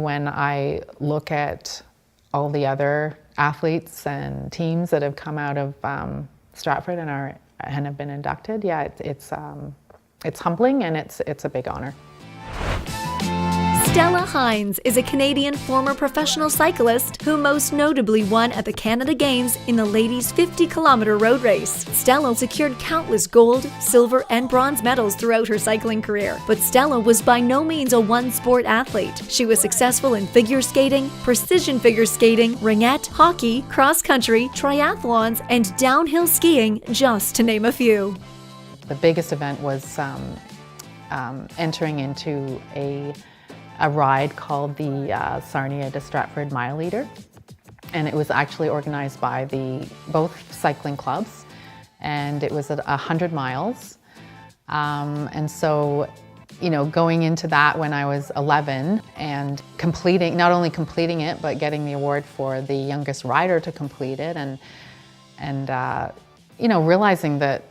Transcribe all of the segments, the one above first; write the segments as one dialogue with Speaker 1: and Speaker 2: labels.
Speaker 1: when I look at all the other athletes and teams that have come out of Stratford and have been inducted, yeah, it's humbling and it's a big honor.
Speaker 2: Stella Hines is a Canadian former professional cyclist who most notably won at the Canada Games in the ladies' 50-kilometer road race. Stella secured countless gold, silver, and bronze medals throughout her cycling career. But Stella was by no means a one-sport athlete. She was successful in figure skating, precision figure skating, ringette, hockey, cross-country, triathalons, and downhill skiing, just to name a few.
Speaker 1: The biggest event was entering into a ride called the Sarnia to Stratford Mile Leader, and it was actually organized by both cycling clubs, and it was at 100 miles. And so, you know, going into that when I was 11 and not only completing it, but getting the award for the youngest rider to complete it, and you know, realizing that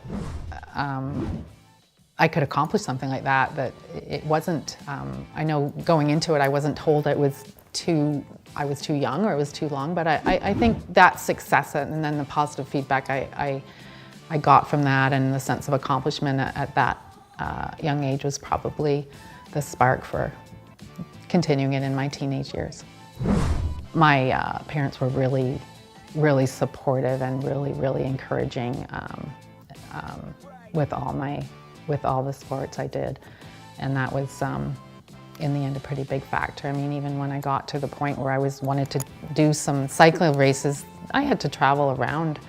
Speaker 1: I could accomplish something like that it wasn't, I know going into it I wasn't told I was too young or it was too long, but I think that success and then the positive feedback I got from that and the sense of accomplishment at that young age was probably the spark for continuing it in my teenage years. My parents were really, really supportive and really, really encouraging with all the sports I did. And that was, in the end, a pretty big factor. I mean, even when I got to the point where I wanted to do some cycling races, I had to travel around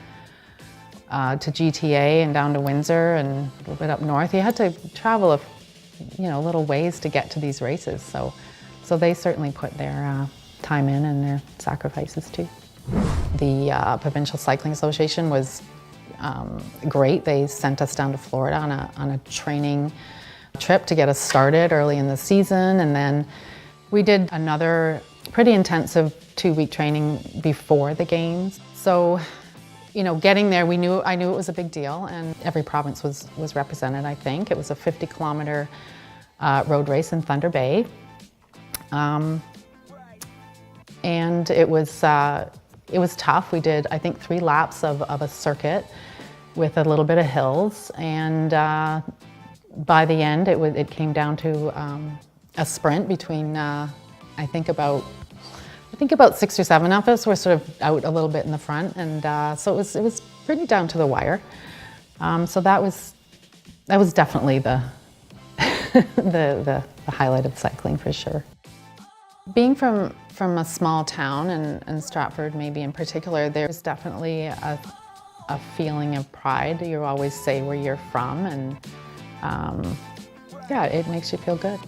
Speaker 1: to GTA and down to Windsor and a little bit up north. You had to travel little ways to get to these races. So they certainly put their time in and their sacrifices too. The Provincial Cycling Association was great. They sent us down to Florida on a training trip to get us started early in the season, and then we did another pretty intensive 2-week training before the games. So, you know, getting there, I knew it was a big deal, and every province was represented. I think it was a 50-kilometer road race in Thunder Bay, and it was tough. We did, I think, 3 laps of a circuit with a little bit of hills, and by the end it came down to a sprint between I think about 6 or 7 of us were sort of out a little bit in the front, and so it was pretty down to the wire. So that was definitely the the highlight of cycling for sure. Being from a small town, and Stratford maybe in particular, there's definitely a feeling of pride. You always say where you're from, and yeah, it makes you feel good.